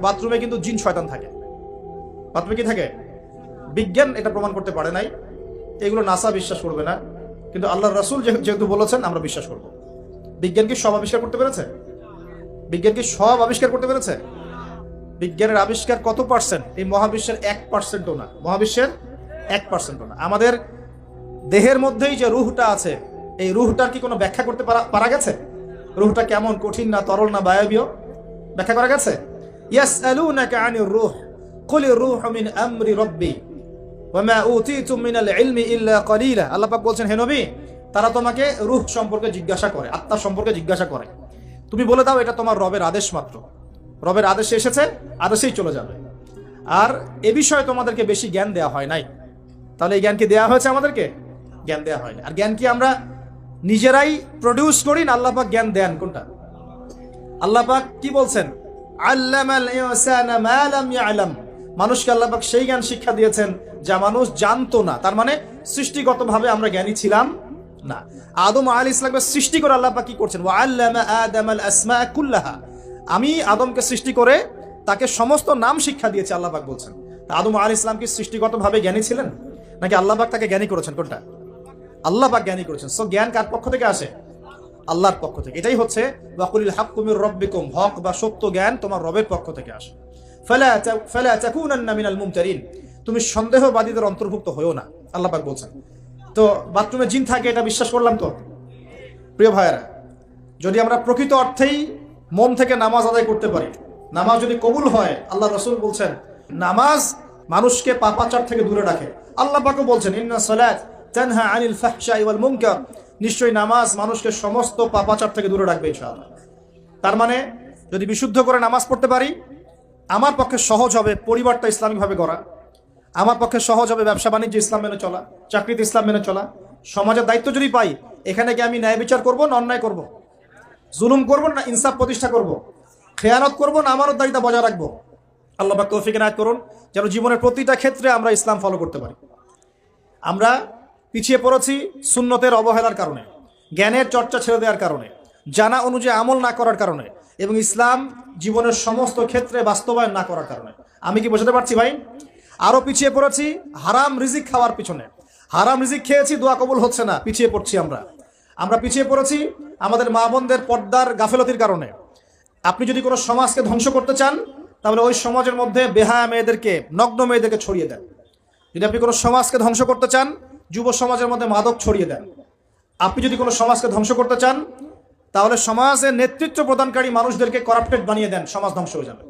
বাথরুমে কিন্তু জিন শয়তান থাকে। বাথরুমে কি থাকে? বিজ্ঞান এটা প্রমাণ করতে পারে নাই, এগুলো নাসা বিশ্বাস করবে না, কিন্তু আল্লাহর রাসূল যেহেতু বলেছেন আমরা বিশ্বাস করব। বিজ্ঞান কি সব আবিষ্কার করতে পেরেছে? বিজ্ঞান কি সব আবিষ্কার করতে পেরেছে? বিজ্ঞানের আবিষ্কার কত পার্সেন্ট? এই মহাবিশ্বের 1%ও না। মহাবিশ্বের 1%ও না। আমাদের দেহের মধ্যেই যে রুহটা আছে, এই রুহটার কি কোনো ব্যাখ্যা করতে পারা গেছে? রুহটা কেমন, কঠিন না তরল না বায়বীয়, ব্যাখ্যা করা গেছে? ইয়াসআলুনাকা আনির রূহ কুলির রূহু মিন আমরি রাব্বি ওয়া মা উতীতুম মিনাল ইলমি ইল্লা কলিলা। আল্লাহ পাক বলছেন, হে নবী, তারা তোমাকে রূহ সম্পর্কে জিজ্ঞাসা করে, আত্মা সম্পর্কে জিজ্ঞাসা করে, তুমি বলে দাও এটা তোমার রবের আদেশ মাত্র। রবের আদেশে এসেছে, আদেশেই চলে যাবে। আর এ বিষয়ে তোমাদেরকে বেশি জ্ঞান দেওয়া হয় নাই। তাহলে এই জ্ঞান কি দেওয়া হয়েছে আমাদেরকে? জ্ঞান দেওয়া হয়নি। আর জ্ঞান কি আমরা নিজেরাই প্রডিউস করি না আল্লাহ পাক জ্ঞান দেন? কোনটা? আল্লাহ পাক কি বলছেন? আল্লামাল ইনসানা মা লাম ইয়ালাম। মানুষকে আল্লাহ পাক সেই জ্ঞান শিক্ষা দিয়েছেন যা মানুষ জানতো না। তার মানে সৃষ্টিগতভাবে আমরা জ্ঞানী ছিলাম না। আদম আলাইহিস সালামকে সৃষ্টি করে আল্লাহ পাক কি করছেন? ওয়া আল্লামা আদামাল আসমা কুল্লাহা। আমি আদমকে সৃষ্টি করে তাকে সমস্ত নাম শিক্ষা দিয়েছি, আল্লাহ পাক বলছেন। আদম আলাইহিস সালাম কি সৃষ্টিগতভাবে জ্ঞানী ছিলেন, নাকি আল্লাহ পাক তাকে জ্ঞানী করেছেন? কোনটা? আল্লাহ পাক জ্ঞানী করেছেন। সো জ্ঞান কার পক্ষ থেকে আসে? আল্লাহর পক্ষ থেকে। এটাই হচ্ছে ওয়াকুলিল হাক্কু মির রাব্বিকুম, হক বা সত্য জ্ঞান তোমার রবের পক্ষ থেকে আসে। ফালা তাকুনান্না মিনাল মুমতারিন, তুমি সন্দেহবাদীদের অন্তর্ভুক্ত হয়ো না, আল্লাহ পাক বলছেন। তো বাথরুমে জিন থাকে এটা বিশ্বাস করলাম তো। প্রিয় ভাইয়েরা, যদি আমরা প্রকৃত অর্থেই মন থেকে নামাজ আদায় করতে পারি, নামাজ যদি কবুল হয়, আল্লাহ রাসূল বলছেন নামাজ মানুষকে পাপাচার থেকে দূরে রাখে। আল্লাহ পাকও বলছেন ইন্না সালাত তানহা আনিল ফাহশাই ওয়াল মুনকার, নিশ্চয়ই নামাজ মানুষকে সমস্ত পাপাচার থেকে দূরে রাখবে ইনশাআল্লাহ। তার মানে যদি বিশুদ্ধ করে নামাজ পড়তে পারি, আমার পক্ষে সহজ হবে পরিবারটা ইসলামিকভাবে গড়া, আমার পক্ষে সহজ হবে ব্যবসা বাণিজ্য ইসলাম মেনে চলা, চাকরিতে ইসলাম মেনে চলা। সমাজের দায়িত্ব যদি পাই, এখানে কি আমি ন্যায় বিচার করবো না অন্যায় করবো, জুলুম করবো না ইনসাফ প্রতিষ্ঠা করবো, খেয়ানত করবো না আমানতদারিতা বজায় রাখবো? আল্লাহ পাক তৌফিক এনায়েত করুন যেন জীবনের প্রতিটা ক্ষেত্রে আমরা ইসলাম ফলো করতে পারি। আমরা পিছিয়ে পড়েছি সুন্নতের অবহেলার কারণে, জ্ঞানের চর্চা ছেড়ে দেওয়ার কারণে, জানা অনুযায়ী আমল না করার কারণে, এবং ইসলাম জীবনের সমস্ত ক্ষেত্রে বাস্তবায়ন না করার কারণে। আমি কি বোঝাতে পারছি ভাই? আরো পিছিয়ে পড়েছি হারাম রিজিক খাওয়ার পিছনে। হারাম রিজিক খেয়েছি, দোয়া কবুল হচ্ছে না, পিছিয়ে পড়ছি আমরা পিছিয়ে পড়েছি আমাদের মা বোনদের পর্দার গাফেলতির কারণে। আপনি যদি কোনো সমাজকে ধ্বংস করতে চান, তাহলে ওই সমাজের মধ্যে বেহায়া মেয়েদেরকে, নগ্ন মেয়েদেরকে ছড়িয়ে দেন। যদি আপনি কোনো সমাজকে ধ্বংস করতে চান, যুব সমাজের মধ্যে মাদক ছড়িয়ে দেন। আপনি যদি কোনো সমাজকে ধ্বংস করতে চান, তাহলে সমাজের নেতৃত্ব প্রদানকারী মানুষদেরকে করাপ্টেড বানিয়ে দেন, সমাজ ধ্বংস হয়ে যাবে।